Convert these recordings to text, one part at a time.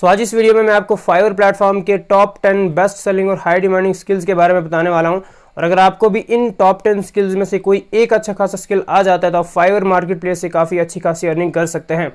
सो आज इस वीडियो में मैं आपको फाइवर प्लेटफॉर्म के टॉप 10 बेस्ट सेलिंग और हाई डिमांडिंग स्किल्स के बारे में बताने वाला हूं। और अगर आपको भी इन टॉप 10 स्किल्स में से कोई एक अच्छा खासा स्किल आ जाता है तो आप फाइवर मार्केट प्लेस से काफ़ी अच्छी खासी अर्निंग कर सकते हैं।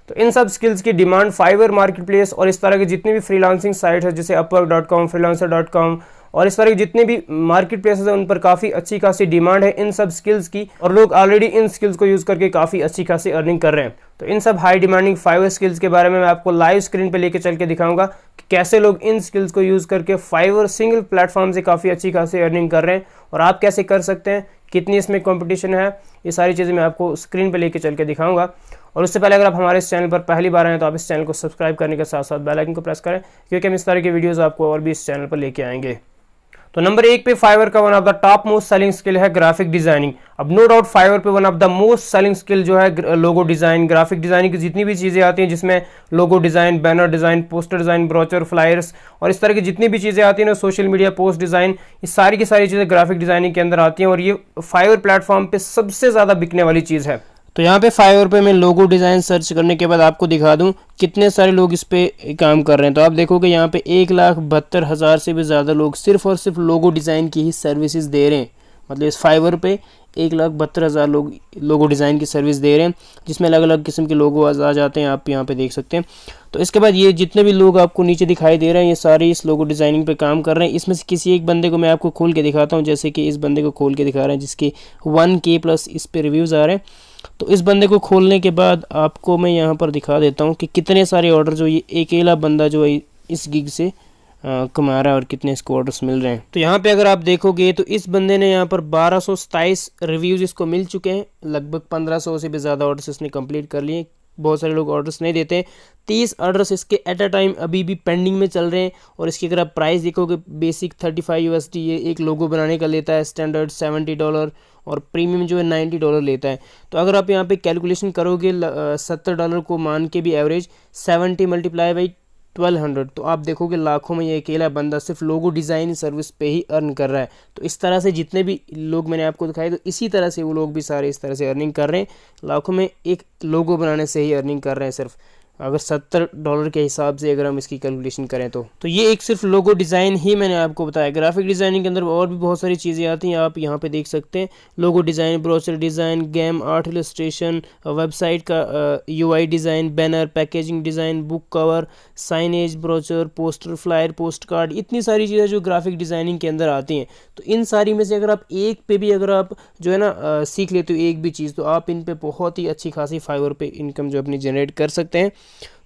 तो इन सब स्किल्स की डिमांड फाइवर मार्केट प्लेस और इस तरह की जितनी भी फ्रीलांसिंग साइट है जैसे upwork.com, freelancer.com और इस तरह की जितने भी मार्केट प्लेसेस हैं उन पर काफ़ी अच्छी खासी डिमांड है इन सब स्किल्स की, और लोग ऑलरेडी इन स्किल्स को यूज़ करके काफ़ी अच्छी खासी अर्निंग कर रहे हैं। तो इन सब हाई डिमांडिंग फाइवर स्किल्स के बारे में मैं आपको लाइव स्क्रीन पे लेके चल के दिखाऊंगा कि कैसे लोग इन स्किल्स को यूज़ करके फाइवर सिंगल प्लेटफॉर्म से काफ़ी अच्छी खासी अर्निंग कर रहे हैं, और आप कैसे कर सकते हैं, कितनी इसमें कंपटीशन है, ये सारी चीज़ें मैं आपको स्क्रीन पे लेके चल के दिखाऊंगा। और उससे पहले अगर आप हमारे इस चैनल पर पहली बार आए तो आप इस चैनल को सब्सक्राइब करने के साथ साथ बेल आइकन को प्रेस करें, क्योंकि हम इस तरह की वीडियोस आपको और भी इस चैनल पर लेके आएंगे। तो नंबर 1 पे फाइवर का one of the top most selling skill है ग्राफिक डिजाइनिंग। अब नो डाउट फाइवर पे one of the most selling skill जो है लोगो डिजाइन, ग्राफिक डिजाइनिंग की जितनी भी चीजें आती हैं जिसमें logo design, banner design, poster design, brochure, flyers और इस तरह की जितनी भी चीजें आती हैं ना, सोशल मीडिया पोस्ट डिजाइन, ये सारी की सारी चीजें ग्राफिक डिजाइनिंग के अंदर आती हैं और ये फाइवर प्लेटफॉर्म पे सबसे ज्यादा बिकने वाली चीज है। तो यहाँ पे फाइवर पे मैं लोगो डिज़ाइन सर्च करने के बाद आपको दिखा दूँ कितने सारे लोग इस पे काम कर रहे हैं। तो आप देखोगे यहाँ पे 1,72,000 से भी ज़्यादा लोग सिर्फ और सिर्फ लोगो डिज़ाइन की ही सर्विसेज दे रहे हैं। मतलब इस फाइवर पे 1,72,000 लोग लोगो डिज़ाइन की सर्विस दे रहे हैं, जिसमें अलग अलग किस्म के लोगो आ जाते हैं, आप यहाँ पे देख सकते हैं। तो इसके बाद ये जितने भी लोग आपको नीचे दिखाई दे रहे हैं ये सारे इस लोगो डिज़ाइनिंग पे काम कर रहे हैं। इसमें से किसी एक बंदे को मैं आपको खोल के दिखाता हूँ, जैसे कि इस बंदे को खोल के दिखा रहे हैं जिसके 1K प्लस इस पे रिव्यूज़ आ रहे हैं। तो इस बंदे को खोलने के बाद आपको मैं यहाँ पर दिखा देता हूँ कि कितने सारे ऑर्डर जो ये अकेला बंदा जो है इस गिग से कमा रहा है और कितने इसको ऑर्डर्स मिल रहे हैं। तो यहाँ पे अगर आप देखोगे तो इस बंदे ने यहाँ पर 1227 रिव्यूज़ इसको मिल चुके हैं, लगभग 1500 से भी ज़्यादा ऑर्डर्स इसने कंप्लीट कर लिए। बहुत सारे लोग ऑर्डर्स नहीं देते, 30 ऑर्डर्स इसके एट अ टाइम अभी भी पेंडिंग में चल रहे हैं। और इसकी अगर आप प्राइस देखोगे बेसिक 35 USD ये एक लोगो बनाने का लेता है, स्टैंडर्ड $70 और प्रीमियम जो है $90 लेता है। तो अगर आप यहाँ पे कैलकुलेशन करोगे $70 को मान के भी एवरेज 70 मल्टीप्लाई बाई 1200, तो आप देखोगे लाखों में ये अकेला बंदा सिर्फ लोगो डिज़ाइन सर्विस पे ही अर्न कर रहा है। तो इस तरह से जितने भी लोग मैंने आपको दिखाए तो इसी तरह से वो लोग भी सारे इस तरह से अर्निंग कर रहे हैं, लाखों में एक लोगो बनाने से ही अर्निंग कर रहे हैं सिर्फ, अगर $70 के हिसाब से अगर हम इसकी कैलकुलेशन करें तो ये एक सिर्फ लोगो डिज़ाइन ही मैंने आपको बताया। ग्राफिक डिज़ाइनिंग के अंदर और भी बहुत सारी चीज़ें आती हैं, आप यहाँ पे देख सकते हैं। Logo design, brochure design, game art, illustration, website का UI design, banner, packaging design, book cover, signage, brochure, poster, flyer, post card, इतनी सारी चीज़ें जो ग्राफिक डिज़ाइनिंग के अंदर आती हैं। तो इन सारी में से अगर आप एक पे भी अगर आप जो है ना सीख लेते हो एक भी चीज़, तो आप इन पे बहुत ही अच्छी खासी फाइवर पे इनकम जो अपनी जनरेट कर सकते हैं।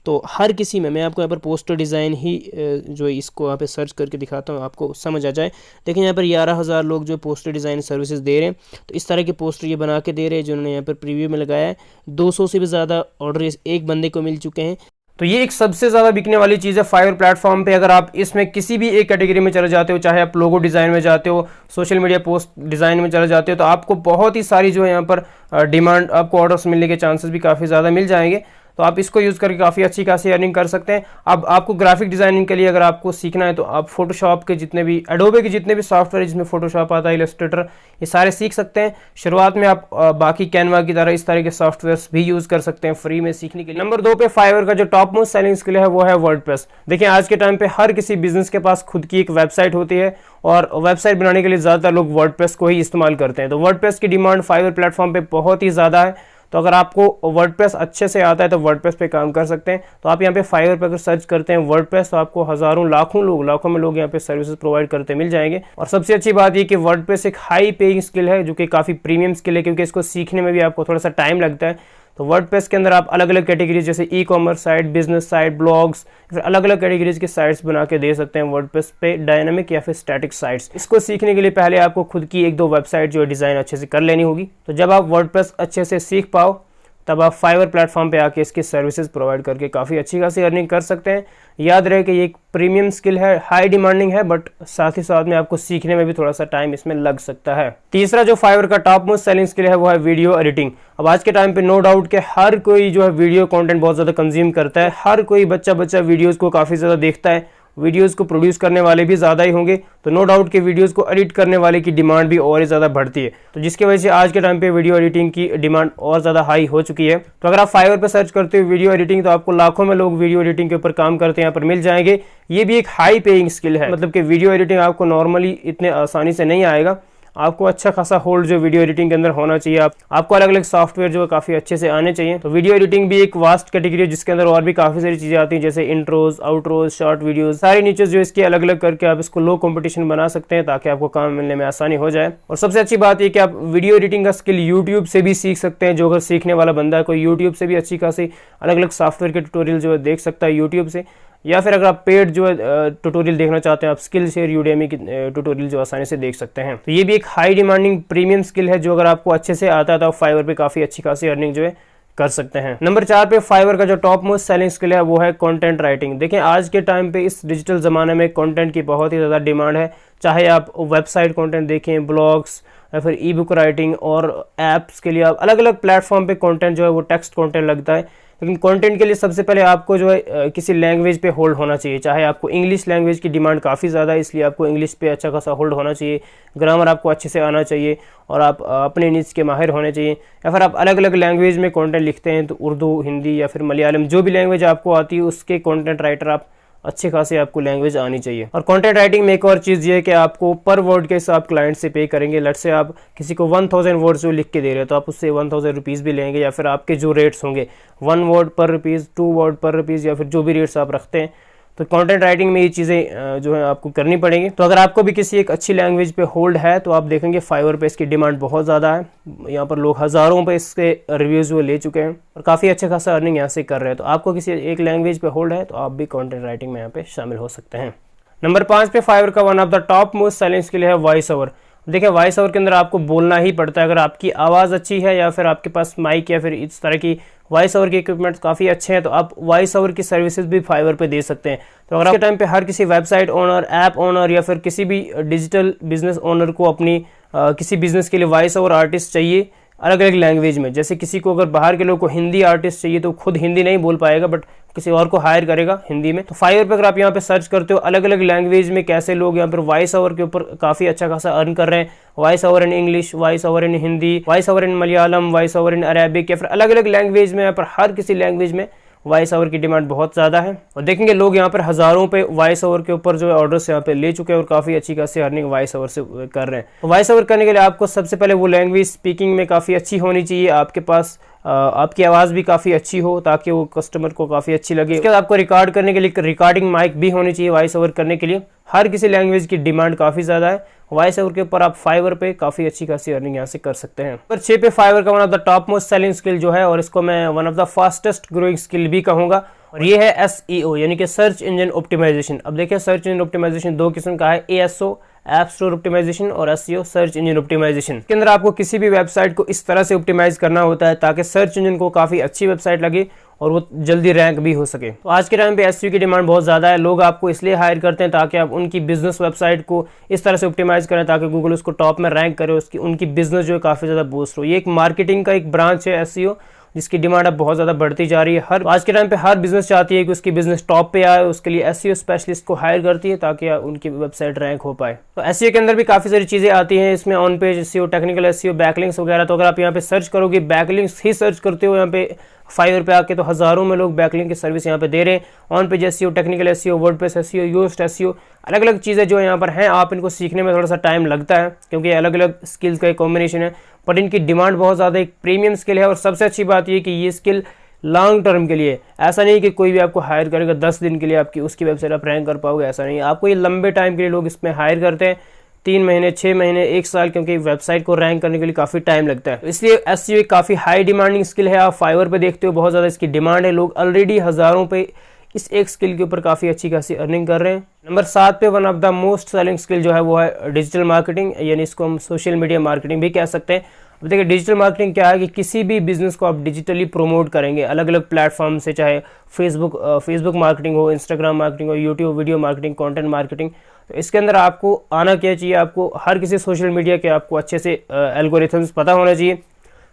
तो हर किसी में मैं आपको यहाँ पर पोस्टर डिज़ाइन ही जो है इसको यहाँ पे सर्च करके दिखाता हूँ, आपको समझ आ जाए। देखिए यहाँ पर 11,000 लोग जो पोस्टर डिज़ाइन सर्विसेज दे रहे हैं। तो इस तरह के पोस्टर ये बना के दे रहे हैं जिन्होंने यहाँ पर प्रीव्यू में लगाया है। 200 से भी ज़्यादा ऑर्डर एक बंदे को मिल चुके हैं। तो ये एक सबसे ज़्यादा बिकने वाली चीज़ है फाइवर प्लेटफॉर्म पे। अगर आप इसमें किसी भी एक कैटेगरी में चले जाते हो, चाहे आप लोगो डिज़ाइन में जाते हो, सोशल मीडिया पोस्ट डिज़ाइन में चले जाते हो, तो आपको बहुत ही सारी जो है यहाँ पर डिमांड, आपको ऑर्डर्स मिलने के चांसेस भी काफ़ी ज़्यादा मिल जाएंगे। तो आप इसको यूज़ करके काफ़ी अच्छी खासी अर्निंग कर सकते हैं। अब आपको ग्राफिक डिज़ाइनिंग के लिए अगर आपको सीखना है तो आप फोटोशॉप के जितने भी, एडोबे के जितने भी सॉफ्टवेयर जिसमें फोटोशॉप आता है, इलस्ट्रेटर, ये सारे सीख सकते हैं। शुरुआत में आप बाकी कैनवा की तरह इस तरह के सॉफ्टवेयर्स भी यूज़ कर सकते हैं फ्री में सीखने के लिए। नंबर 2 पे फाइवर का जो टॉप मोस्ट सेलिंग स्किल है वो है वर्डप्रेस। देखिए आज के टाइम पे हर किसी बिजनेस के पास खुद की एक वेबसाइट होती है और वेबसाइट बनाने के लिए ज़्यादातर लोग वर्डप्रेस को ही इस्तेमाल करते हैं। तो वर्डप्रेस की डिमांड फाइवर प्लेटफॉर्म पे बहुत ही ज़्यादा है। तो अगर आपको वर्डप्रेस अच्छे से आता है तो वर्डप्रेस पे काम कर सकते हैं। तो आप यहाँ पे फाइवर पे अगर सर्च करते हैं वर्डप्रेस तो आपको हज़ारों लाखों में लोग यहाँ पे सर्विसेज प्रोवाइड करते मिल जाएंगे। और सबसे अच्छी बात ये कि वर्डप्रेस एक हाई पेइंग स्किल है जो कि काफ़ी प्रीमियम स्किल है, क्योंकि इसको सीखने में भी आपको थोड़ा सा टाइम लगता है। तो वर्डप्रेस के अंदर आप अलग अलग कैटेगरीज जैसे e-commerce site, business site, blogs, फिर अलग अलग कैटेगरीज की साइट्स बना के दे सकते हैं वर्डप्रेस पे, डायनामिक या फिर स्टैटिक साइट्स। इसको सीखने के लिए पहले आपको खुद की 1-2 वेबसाइट जो है डिज़ाइन अच्छे से कर लेनी होगी। तो जब आप वर्डप्रेस अच्छे से सीख पाओ तब आप फाइवर प्लेटफॉर्म पे आके इसकी सर्विसेज प्रोवाइड करके काफ़ी अच्छी खासी अर्निंग कर सकते हैं। याद रहे कि ये एक प्रीमियम स्किल है, हाई डिमांडिंग है, बट साथ ही साथ में आपको सीखने में भी थोड़ा सा टाइम इसमें लग सकता है। तीसरा जो फाइवर का टॉप मोस्ट सेलिंग स्किल है वो है वीडियो एडिटिंग। अब आज के टाइम पे नो डाउट कि हर कोई जो है वीडियो कंटेंट बहुत ज़्यादा कंज्यूम करता है, हर कोई बच्चा वीडियोज़ को काफ़ी ज़्यादा देखता है वीडियोज़ को प्रोड्यूस करने वाले भी ज़्यादा ही होंगे, तो नो डाउट कि वीडियोज़ को एडिट करने वाले की डिमांड भी और ही ज़्यादा बढ़ती है। तो जिसकी वजह से आज के टाइम पे वीडियो एडिटिंग की डिमांड और ज़्यादा हाई हो चुकी है। तो अगर आप फाइवर पे सर्च करते हो वीडियो एडिटिंग, तो आपको लाखों में लोग वीडियो एडिटिंग के ऊपर काम करते हैं यहाँ पर मिल जाएंगे। ये भी एक हाई पेइंग स्किल है, मतलब कि वीडियो एडिटिंग आपको नॉर्मली इतने आसानी से नहीं आएगा। आपको अच्छा खासा होल्ड जो वीडियो एडिटिंग के अंदर होना चाहिए, आपको अलग अलग सॉफ्टवेयर जो है काफ़ी अच्छे से आने चाहिए। तो वीडियो एडिटिंग भी एक वास्ट कैटेगरी है जिसके अंदर और भी काफ़ी सारी चीज़ें आती हैं, जैसे इंट्रोज, आउट्रोज, शॉर्ट वीडियोस, सारी नीचे जो इसकी अलग अलग करके आप इसको लो कंपटीशन बना सकते हैं ताकि आपको काम मिलने में आसानी हो जाए। और सबसे अच्छी बात यह कि आप वीडियो एडिटिंग का स्किल यूट्यूब से भी सीख सकते हैं। जो अगर सीखने वाला बंदा है, कोई यूट्यूब से भी अच्छी खासी अलग अलग सॉफ्टवेयर के ट्यूटोरियल जो है देख सकता है यूट्यूब से, या फिर अगर आप पेड जो है ट्यूटोरियल देखना चाहते हैं, आप स्किल शेयर यूडेमी की ट्यूटोरियल जो आसानी से देख सकते हैं। तो ये भी एक हाई डिमांडिंग प्रीमियम स्किल है जो अगर आपको अच्छे से आता है तो आप फाइवर पे काफ़ी अच्छी खासी अर्निंग जो है कर सकते हैं। नंबर 4 पे फाइवर का जो टॉप मोस्ट सेलिंग स्किल है वो है कंटेंट राइटिंग। देखें आज के टाइम पे इस डिजिटल ज़माने में कंटेंट की बहुत ही ज़्यादा डिमांड है, चाहे आप वेबसाइट कंटेंट देखें, ब्लॉग्स या फिर ई बुक राइटिंग, और ऐप्स के लिए आप अलग अलग प्लेटफॉर्म पे कंटेंट जो है वो टेक्स्ट कंटेंट लगता है। लेकिन कंटेंट के लिए सबसे पहले आपको जो है किसी लैंग्वेज पे होल्ड होना चाहिए। चाहे आपको इंग्लिश लैंग्वेज की डिमांड काफ़ी ज़्यादा है, इसलिए आपको इंग्लिश पे अच्छा खासा होल्ड होना चाहिए, ग्रामर आपको अच्छे से आना चाहिए और आप अपने निज के माहिर होने चाहिए। या फिर आप अलग अलग लैंग्वेज में कंटेंट लिखते हैं तो उर्दू, हिंदी या फिर मलयालम, जो भी लैंग्वेज आपको आती है उसके कंटेंट राइटर आप अच्छे खासे आपको लैंग्वेज आनी चाहिए। और कंटेंट राइटिंग में एक और चीज़ ये है कि आपको पर वर्ड के हिसाब क्लाइंट से पे करेंगे। लेट से आप किसी को 1000 वर्ड्स जो लिख के दे रहे हो तो आप उससे 1000 रुपीज़ भी लेंगे, या फिर आपके जो रेट्स होंगे 1 वर्ड पर रुपीज़, 2 वर्ड पर रुपीज़, या फिर जो भी रेट्स आप रखते हैं। तो कंटेंट राइटिंग में ये चीज़ें जो है आपको करनी पड़ेंगी। तो अगर आपको भी किसी एक अच्छी लैंग्वेज पे होल्ड है तो आप देखेंगे फाइवर पे इसकी डिमांड बहुत ज़्यादा है। यहाँ पर लोग हज़ारों पे इसके रिव्यूज़ वो ले चुके हैं और काफ़ी अच्छा खासा अर्निंग यहाँ से कर रहे हैं। तो आपको किसी एक लैंग्वेज पे होल्ड है तो आप भी कंटेंट राइटिंग में यहाँ पे शामिल हो सकते हैं। नंबर 5 पे फाइवर का one of the top most selling skill है वॉइस ओवर। देखिए वॉइस ओवर के अंदर आपको बोलना ही पड़ता है। अगर आपकी आवाज़ अच्छी है या फिर आपके पास माइक या फिर इस तरह की वॉइस ओवर के इक्विपमेंट्स काफ़ी अच्छे हैं तो आप वॉइस ओवर की सर्विसेज भी फाइवर पे दे सकते हैं। तो अगर आपके टाइम पे हर किसी वेबसाइट ओनर, ऐप ओनर या फिर किसी भी डिजिटल बिजनेस ओनर को अपनी किसी बिजनेस के लिए वॉइस ओवर आर्टिस्ट चाहिए अलग अलग लैंग्वेज में, जैसे किसी को अगर बाहर के लोग को हिंदी आर्टिस्ट चाहिए तो खुद हिंदी नहीं बोल पाएगा बट किसी और को हायर करेगा हिंदी में, तो फाइवर पे अगर आप यहाँ पे सर्च करते हो अलग अलग लैंग्वेज में कैसे लोग यहाँ पर वॉइस ओवर के ऊपर काफ़ी अच्छा खासा अर्न कर रहे हैं। Voice over in English, voice over in Hindi, voice over in Malayalam, voice over in Arabic, या फिर अलग अलग लैंग्वेज में यहाँ पर हर किसी लैंग्वेज में वॉइस ओवर की डिमांड बहुत ज़्यादा है। और देखेंगे लोग यहाँ पर हज़ारों पे वॉइस ओवर के ऊपर जो है ऑर्डर्स यहाँ पे ले चुके हैं और काफ़ी अच्छी खासी अर्निंग वॉइस ओवर से कर रहे हैं। वॉइस ओवर करने के लिए आपको सबसे पहले वो लैंग्वेज स्पीकिंग में काफ़ी अच्छी होनी चाहिए, आपके पास आपकी आवाज़ भी काफ़ी अच्छी हो ताकि वो कस्टमर को काफ़ी अच्छी लगे। इसके बाद आपको रिकॉर्ड करने के लिए रिकॉर्डिंग माइक भी होनी चाहिए वॉइस ओवर करने के लिए। हर किसी लैंग्वेज की डिमांड काफ़ी ज़्यादा है। वॉइस ओवर के ऊपर आप फाइवर पे काफ़ी अच्छी खासी अर्निंग यहाँ से कर सकते हैं। नंबर 6 पे फाइवर का one of the top most selling skill जो है, और इसको मैं one of the fastest growing skill भी कहूँगा, और ये है SEO यानी कि सर्च इंजन ऑप्टिमाइजेशन। अब देखिए सर्च इंजन ऑप्टिमाइजेशन दो किस्म का है, ASO ऐप स्टोर ऑप्टिमाइजेशन और SEO सर्च इंजन ऑप्टिमाइजेशन। इसके अंदर आपको किसी भी वेबसाइट को इस तरह से ऑप्टिमाइज करना होता है ताकि सर्च इंजन को काफ़ी अच्छी वेबसाइट लगे और वो जल्दी रैंक भी हो सके। तो आज के टाइम पे SEO की डिमांड बहुत ज़्यादा है। लोग आपको इसलिए हायर करते हैं ताकि आप उनकी बिजनेस वेबसाइट को इस तरह से ऑप्टिमाइज करें ताकि गूगल उसको टॉप में रैंक करे, उसकी उनकी बिजनेस जो है काफ़ी ज़्यादा बूस्ट हो। ये एक मार्केटिंग का एक ब्रांच है SEO जिसकी डिमांड अब बहुत ज़्यादा बढ़ती जा रही है। आज के टाइम पे हर बिजनेस चाहती है कि उसकी बिजनेस टॉप पे आए, उसके लिए SEO स्पेशलिस्ट को हायर करती है ताकि उनकी वेबसाइट रैंक हो पाए। तो SEO के अंदर भी काफ़ी सारी चीज़ें आती हैं, इसमें on page SEO, technical SEO, backlinks वगैरह। तो अगर आप यहाँ पे सर्च करोगे, बैकलिंक्स ही सर्च करते हो यहाँ पे फाइवर पे आके, तो हज़ारों में लोग बैकलिंक की सर्विस यहाँ पे दे रहे हैं। On page SEO, technical SEO, WordPress SEO, Yoast SEO, अलग अलग चीज़ें जो यहाँ पर हैं। आप इनको सीखने में थोड़ा सा टाइम लगता है क्योंकि अलग अलग स्किल्स का एक कॉम्बिनेशन है, पर इनकी डिमांड बहुत ज़्यादा एक प्रीमियम स्किल है। और सबसे अच्छी बात ये कि ये स्किल लॉन्ग टर्म के लिए, ऐसा नहीं कि कोई भी आपको हायर करेगा 10 दिन के लिए आपकी उसकी वेबसाइट आप रैंक कर पाओगे, ऐसा नहीं। आपको ये लंबे टाइम के लिए लोग इसमें हायर करते हैं, 3 महीने, 6 महीने, 1 साल, क्योंकि वेबसाइट को रैंक करने के लिए काफ़ी टाइम लगता है। तो इसलिए SEO एक काफ़ी हाई डिमांडिंग स्किल है। आप फाइवर पे देखते हो बहुत ज़्यादा इसकी डिमांड है, लोग ऑलरेडी हज़ारों पे इस एक स्किल के ऊपर काफ़ी अच्छी खासी अर्निंग कर रहे हैं। नंबर 7 पे one of the most selling skill जो है वो है डिजिटल मार्केटिंग, यानी इसको हम सोशल मीडिया मार्केटिंग भी कह सकते हैं। अब देखिए डिजिटल मार्केटिंग क्या है कि किसी भी बिजनेस को आप डिजिटली प्रोमोट करेंगे अलग अलग प्लेटफॉर्म से, चाहे फेसबुक मार्केटिंग हो, इंस्टाग्राम मार्केटिंग हो, YouTube video marketing, content marketing. तो इसके अंदर आपको आना क्या चाहिए, आपको हर किसी सोशल मीडिया के आपको अच्छे से एल्गोरिथम्स पता होना चाहिए।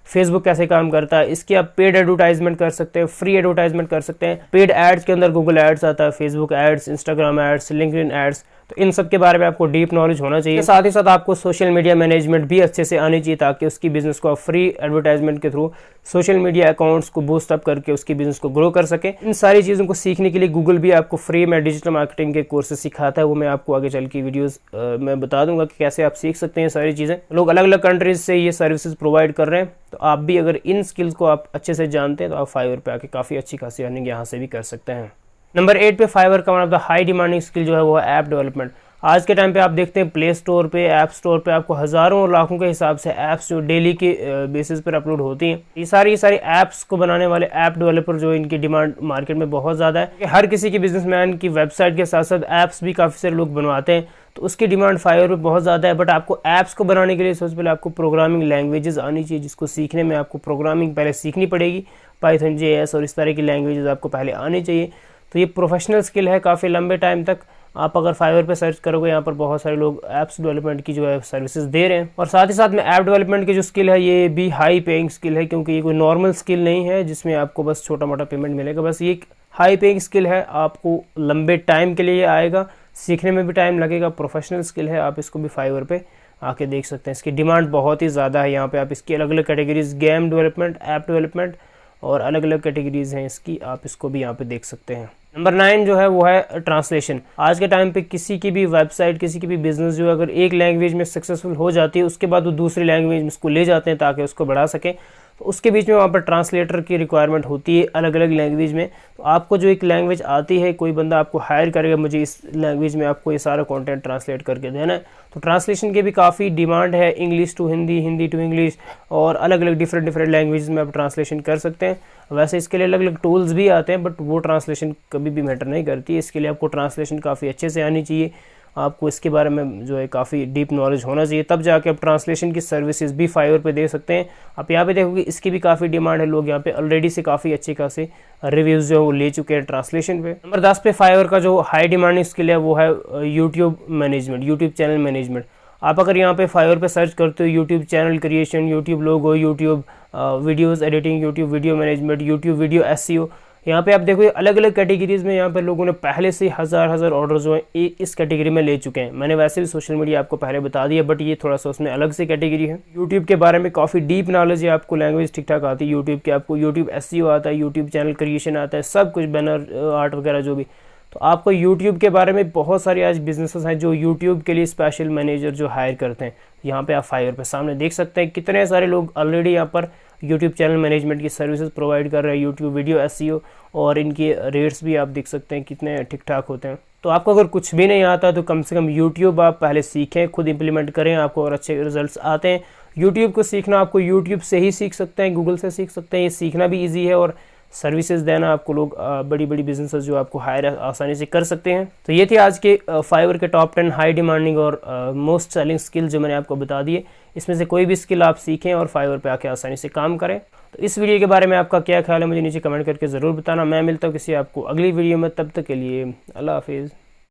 फेसबुक कैसे काम करता है, इसकी आप पेड एडवर्टाइजमेंट कर सकते हैं, फ्री एडवर्टाइजमेंट कर सकते हैं। पेड एड्स के अंदर गूगल एड्स आता है, Facebook ads, Instagram ads, LinkedIn ads, तो इन सब के बारे में आपको डीप नॉलेज होना चाहिए। साथ ही साथ आपको सोशल मीडिया मैनेजमेंट भी अच्छे से आनी चाहिए, ताकि उसकी बिजनेस को आप फ्री एडवर्टाइजमेंट के थ्रू सोशल मीडिया अकाउंट्स को बूस्ट अप करके उसकी बिजनेस को ग्रो कर सके। इन सारी चीज़ों को सीखने के लिए गूगल भी आपको फ्री में डिजिटल मार्केटिंग के कोर्सेज सिखाता है, वो मैं आपको आगे चल की वीडियोस में बता दूंगा कि कैसे आप सीख सकते हैं सारी चीज़ें। लोग अलग अलग कंट्रीज से ये सर्विसेज प्रोवाइड कर रहे हैं, तो आप भी अगर इन स्किल्स को आप अच्छे से जानते हैं तो आप फाइवर पे आके काफ़ी अच्छी खासी अर्निंग यहाँ से भी कर सकते हैं। नंबर 8 पे फाइवर का one of the high demanding skill जो है वो है ऐप डेवलपमेंट। आज के टाइम पे आप देखते हैं प्ले स्टोर पे, ऐप स्टोर पे आपको हज़ारों और लाखों के हिसाब से ऐप्स जो डेली के बेसिस पर अपलोड होती हैं। ये सारी ऐप्स को बनाने वाले ऐप डेवलपर जो इनकी डिमांड मार्केट में बहुत ज़्यादा है। हर किसी की बिजनेसमैन की वेबसाइट के साथ साथ ऐप्स भी काफ़ी सारे लोग बनवाते हैं, तो उसकी डिमांड फाइवर पे बहुत ज़्यादा है। बट आपको ऐप्स को बनाने के लिए सबसे पहले आपको प्रोग्रामिंग लैंग्वेजेस आनी चाहिए, जिसको सीखने में आपको प्रोग्रामिंग पहले सीखनी पड़ेगी। पाइथन, JS और इस तरह की लैंग्वेजेस आपको पहले आनी चाहिए। तो ये प्रोफेशनल स्किल है काफ़ी लंबे टाइम तक। आप अगर फाइवर पे सर्च करोगे, यहाँ पर बहुत सारे लोग ऐप्स डेवलपमेंट की जो है सर्विसेज दे रहे हैं। और साथ ही साथ में ऐप डेवलपमेंट की जो स्किल है ये भी हाई पेइंग स्किल है, क्योंकि ये कोई नॉर्मल स्किल नहीं है जिसमें आपको बस छोटा मोटा पेमेंट मिलेगा। बस ये एक हाई पेइंग स्किल है, आपको लंबे टाइम के लिए आएगा, सीखने में भी टाइम लगेगा, प्रोफेशनल स्किल है। आप इसको भी फाइवर पे आके देख सकते हैं। इसकी डिमांड बहुत ही ज़्यादा है। यहाँ पे आप इसकी अलग अलग categories, game development, app development और अलग अलग कैटेगरीज हैं इसकी, आप इसको भी यहाँ पे देख सकते हैं। नंबर 9 जो है वो है ट्रांसलेशन। आज के टाइम पे किसी की भी वेबसाइट, किसी की भी बिजनेस जो अगर एक लैंग्वेज में सक्सेसफुल हो जाती है, उसके बाद वो दूसरी लैंग्वेज में उसको ले जाते हैं ताकि उसको बढ़ा सकें, तो उसके बीच में वहाँ पर ट्रांसलेटर की रिक्वायरमेंट होती है अलग अलग लैंग्वेज में। तो आपको जो एक लैंग्वेज आती है, कोई बंदा आपको हायर करेगा, मुझे इस लैंग्वेज में आपको ये सारा कंटेंट ट्रांसलेट करके देना है, तो ट्रांसलेशन की भी काफ़ी डिमांड है। English to Hindi, Hindi to English और अलग अलग डिफरेंट लैंग्वेज में आप ट्रांसलेशन कर सकते हैं। वैसे इसके लिए अलग अलग टूल्स भी आते हैं, बट वो ट्रांसलेशन कभी भी मैटर नहीं करती। इसके लिए आपको ट्रांसलेशन काफ़ी अच्छे से आनी चाहिए, आपको इसके बारे में जो है काफ़ी डीप नॉलेज होना चाहिए, तब जाके आप ट्रांसलेशन की सर्विसेज भी फाइवर पे दे सकते हैं। आप यहाँ पे देखोगे इसकी भी काफ़ी डिमांड है, लोग यहाँ पे ऑलरेडी से काफ़ी अच्छे खासे रिव्यूज़ जो है वो ले चुके हैं ट्रांसलेशन पे। नंबर 10 पे फाइवर का जो हाई डिमांडिंग स्किल है वो है YouTube management, YouTube channel management. आप अगर यहाँ पे फाइवर पे सर्च करते हो यूट्यूब चैनल क्रिएशन, यूट्यूब लोगो, YouTube videos editing, YouTube video management, YouTube video SEO, यहाँ पे आप देखो अलग अलग कैटेगरीज में यहाँ पे लोगों ने पहले से हज़ार ऑर्डर जो है इस कैटेगरी में ले चुके हैं। मैंने वैसे भी सोशल मीडिया आपको पहले बता दिया, बट ये थोड़ा सा उसमें अलग से कैटेगरी है। यूट्यूब के बारे में काफ़ी डीप नॉलेज है, आपको लैंग्वेज ठीक ठाक आती है यूट्यूब के, आपको यूट्यूब SEO आता है, यूट्यूब चैनल क्रिएशन आता है, सब कुछ, बैनर आर्ट वगैरह जो भी। तो आपको यूट्यूब के बारे में बहुत सारे आज बिजनेसेस हैं जो यूट्यूब के लिए स्पेशल मैनेजर जो हायर करते हैं। यहाँ पे आप फाइवर पे सामने देख सकते हैं कितने सारे लोग ऑलरेडी यहाँ पर यूट्यूब चैनल मैनेजमेंट की सर्विसेज प्रोवाइड कर रहे हैं, यूट्यूब वीडियो SEO, और इनके रेट्स भी आप देख सकते हैं कितने ठीक ठाक होते हैं। तो आपको अगर कुछ भी नहीं आता तो कम से कम यूट्यूब आप पहले सीखें, खुद इंप्लीमेंट करें, आपको और अच्छे रिजल्ट्स आते हैं। यूट्यूब को सीखना आपको यूट्यूब से ही सीख सकते हैं, गूगल से सीख सकते हैं, ये सीखना भी ईजी है, और सर्विसेज देना आपको लोग बड़ी बड़ी बिजनेसेस जो आपको हायर आसानी से कर सकते हैं। तो ये थी आज के फाइवर के टॉप 10 हाई डिमांडिंग और मोस्ट सेलिंग स्किल जो मैंने आपको बता दिए। इसमें से कोई भी स्किल आप सीखें और फाइवर पे आके आसानी से काम करें। तो इस वीडियो के बारे में आपका क्या ख्याल है मुझे नीचे कमेंट करके ज़रूर बताना। मैं मिलता हूँ किसी आपको अगली वीडियो में, तब तक के लिए अल्लाह हाफिज़।